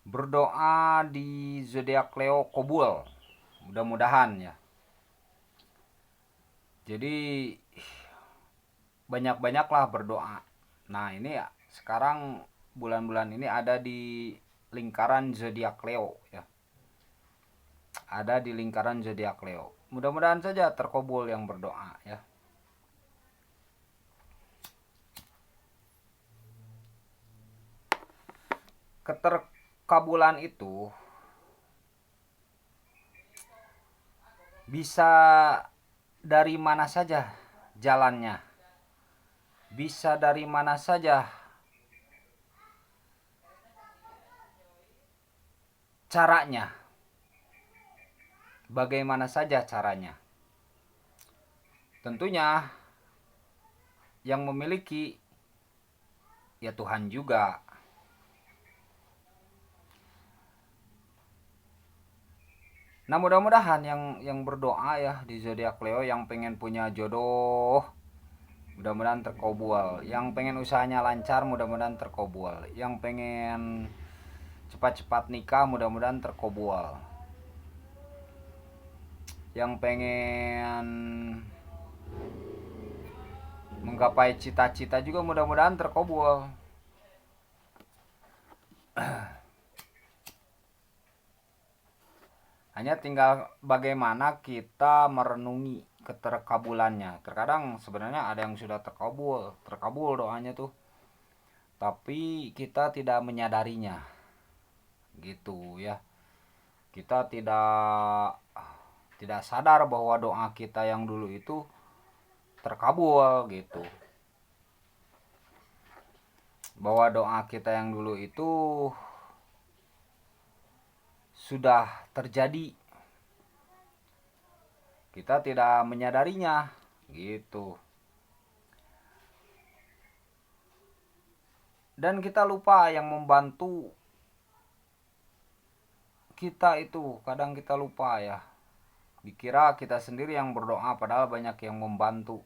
Berdoa di zodiak Leo Kobul, mudah-mudahan ya. Jadi banyak-banyaklah berdoa. Nah ini ya, sekarang bulan-bulan ini ada di lingkaran zodiak Leo ya, ada di lingkaran zodiak Leo. Mudah-mudahan saja terkabul yang berdoa ya. Keterkabulan itu bisa dari mana saja jalannya, bisa dari mana saja caranya, bagaimana saja caranya. Tentunya yang memiliki ya Tuhan juga. Nah mudah-mudahan yang berdoa ya di zodiak Leo, yang pengen punya jodoh mudah-mudahan terkabul, yang pengen usahanya lancar mudah-mudahan terkabul, yang pengen cepat-cepat nikah mudah-mudahan terkabul, yang pengen menggapai cita-cita juga mudah-mudahan terkabul. Hanya tinggal bagaimana kita merenungi keterkabulannya. Terkadang sebenarnya ada yang sudah terkabul doanya tuh, tapi kita tidak menyadarinya. Gitu ya. Kita tidak sadar bahwa doa kita yang dulu itu terkabul gitu. Bahwa doa kita yang dulu itu sudah terjadi, kita tidak menyadarinya gitu. Dan kita lupa yang membantu kita itu, kadang kita lupa ya. Dikira kita sendiri yang berdoa padahal banyak yang membantu.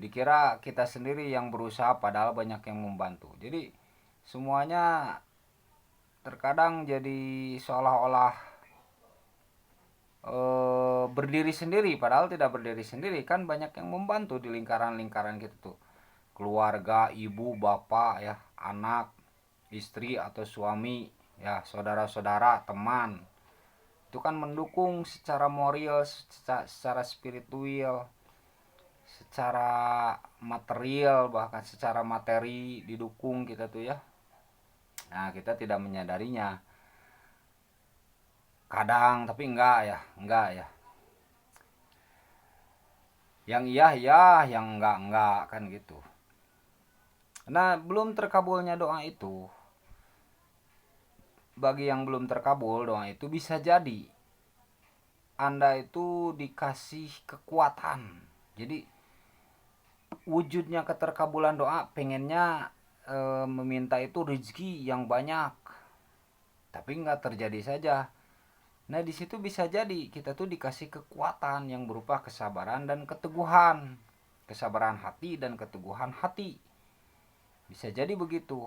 Dikira kita sendiri yang berusaha padahal banyak yang membantu. Jadi semuanya terkadang jadi seolah-olah berdiri sendiri padahal tidak berdiri sendiri. Kan banyak yang membantu di lingkaran-lingkaran gitu tuh. Keluarga, ibu, bapak ya, anak, istri atau suami ya, saudara-saudara, teman. Itu kan mendukung secara moral, secara spiritual, secara material, bahkan secara materi didukung kita tuh ya. Nah kita tidak menyadarinya kadang, tapi enggak ya, yang iya iya, yang enggak kan gitu. Nah belum terkabulnya doa itu, bagi yang belum terkabul doa itu, bisa jadi Anda itu dikasih kekuatan. Jadi wujudnya keterkabulan doa, pengennya meminta itu rezeki yang banyak, tapi nggak terjadi saja. Nah di situ bisa jadi kita tuh dikasih kekuatan yang berupa kesabaran dan keteguhan, kesabaran hati dan keteguhan hati. Bisa jadi begitu.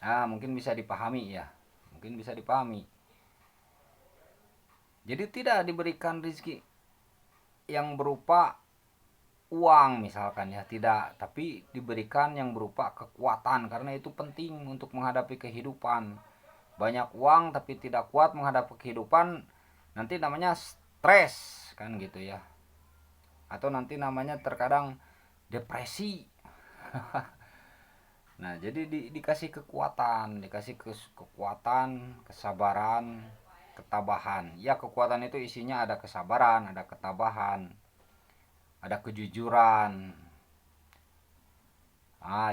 Mungkin bisa dipahami ya, mungkin bisa dipahami. Jadi tidak diberikan rezeki yang berupa uang misalkan ya, tidak, tapi diberikan yang berupa kekuatan, karena itu penting untuk menghadapi kehidupan. Banyak uang tapi tidak kuat menghadapi kehidupan, nanti namanya stres kan gitu ya, atau nanti namanya terkadang depresi. Nah jadi dikasih kekuatan, kekuatan, kesabaran, ketabahan ya. Kekuatan itu isinya ada kesabaran, ada ketabahan, ada kejujuran.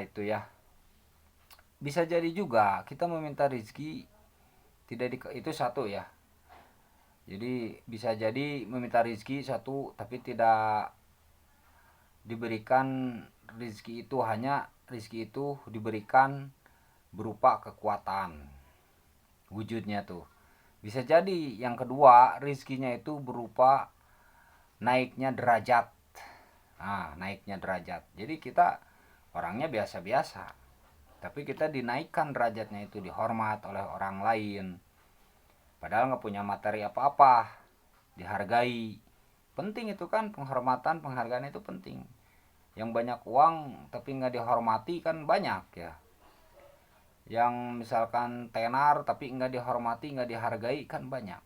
Itu ya. Bisa jadi juga kita meminta rezeki itu satu ya. Jadi bisa jadi meminta rezeki satu, tapi tidak diberikan rezeki itu, hanya rezeki itu diberikan berupa kekuatan wujudnya tuh. Bisa jadi yang kedua rezekinya itu berupa naiknya derajat. Naiknya derajat. Jadi kita orangnya biasa-biasa, tapi kita dinaikkan derajatnya, itu dihormat oleh orang lain, padahal nggak punya materi apa-apa, dihargai. Penting itu kan, penghormatan, penghargaan itu penting. Yang banyak uang tapi nggak dihormati kan banyak ya. Yang misalkan tenar tapi nggak dihormati, nggak dihargai kan banyak.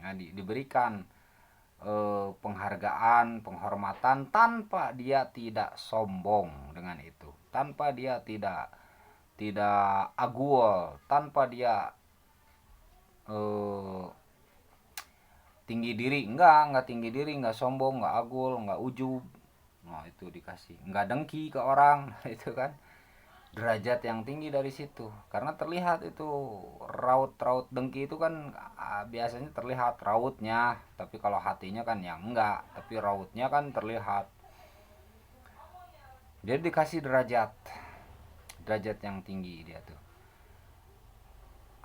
Nah, diberikan penghargaan, penghormatan tanpa dia tidak sombong dengan itu, tanpa dia tidak agul, tanpa dia eh, tinggi diri, nggak tinggi diri, nggak sombong, nggak agul, nggak ujub. Nah itu dikasih, nggak dengki ke orang. Itu kan derajat yang tinggi dari situ, karena terlihat itu raut-raut dengki itu kan biasanya terlihat rautnya, tapi kalau hatinya kan ya enggak, tapi rautnya kan terlihat. Dia dikasih derajat yang tinggi dia tuh.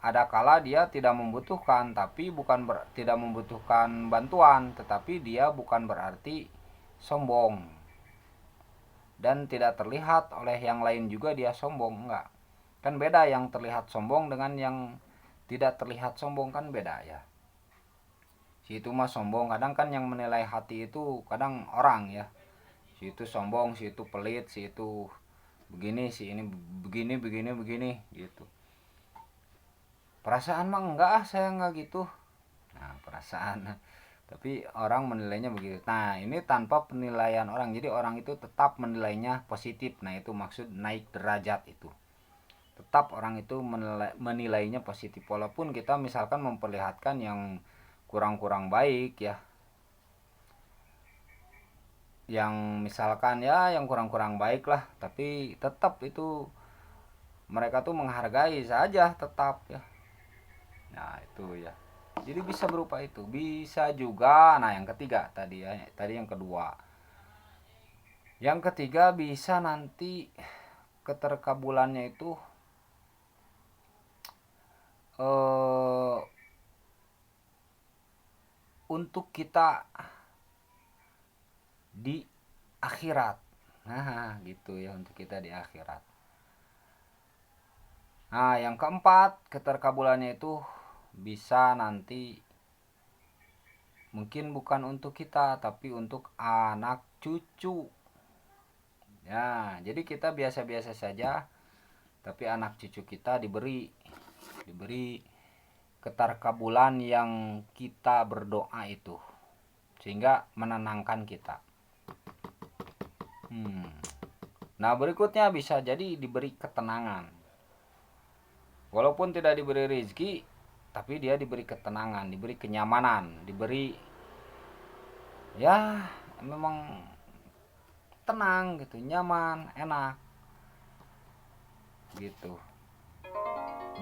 Ada kala dia tidak membutuhkan, tapi tidak membutuhkan bantuan, tetapi dia bukan berarti sombong, dan tidak terlihat oleh yang lain juga dia sombong, enggak. Kan beda yang terlihat sombong dengan yang tidak terlihat sombong, kan beda ya. Si itu mah sombong, kadang kan yang menilai hati itu kadang orang ya. Si itu sombong, si itu pelit, si itu begini, si ini begini gitu. Perasaan mah enggak, saya enggak gitu. Nah perasaan, tapi orang menilainya begitu. Nah ini tanpa penilaian orang, jadi orang itu tetap menilainya positif. Nah itu maksud naik derajat itu, tetap orang itu menilainya positif, walaupun kita misalkan memperlihatkan yang kurang-kurang baik ya, yang misalkan ya yang kurang-kurang baik lah, tapi tetap itu mereka tuh menghargai saja tetap ya. Nah itu ya, jadi bisa berupa itu, bisa juga. Nah yang ketiga tadi ya, tadi yang kedua, yang ketiga bisa nanti keterkabulannya itu eh, untuk kita di akhirat. Nah gitu ya, untuk kita di akhirat. Nah yang keempat, keterkabulannya itu bisa nanti mungkin bukan untuk kita, tapi untuk anak cucu ya. Jadi kita biasa-biasa saja, tapi anak cucu kita diberi keterkabulan yang kita berdoa itu, sehingga menenangkan kita. Nah berikutnya bisa jadi diberi ketenangan, walaupun tidak diberi rezeki, tapi dia diberi ketenangan, diberi kenyamanan, diberi ya memang tenang gitu, nyaman, enak gitu.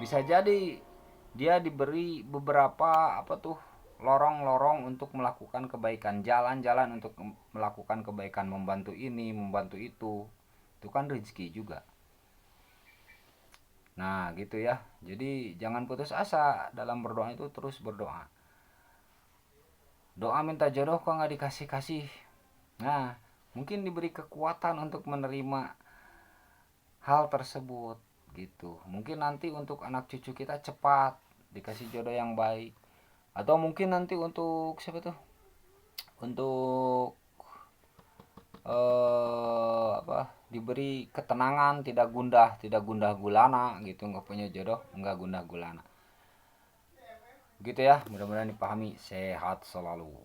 Bisa jadi dia diberi beberapa apa tuh, lorong-lorong untuk melakukan kebaikan, jalan-jalan untuk melakukan kebaikan, membantu ini, membantu itu kan rezeki juga. Nah gitu ya, jadi jangan putus asa dalam berdoa, itu terus berdoa. Doa minta jodoh kok nggak dikasih-kasih, nah mungkin diberi kekuatan untuk menerima hal tersebut gitu. Mungkin nanti untuk anak cucu kita cepat dikasih jodoh yang baik, atau mungkin nanti untuk siapa tuh, untuk apa, diberi ketenangan, tidak gundah gulana gitu, nggak punya jodoh nggak gundah gulana gitu ya. Mudah-mudahan dipahami. Sehat selalu.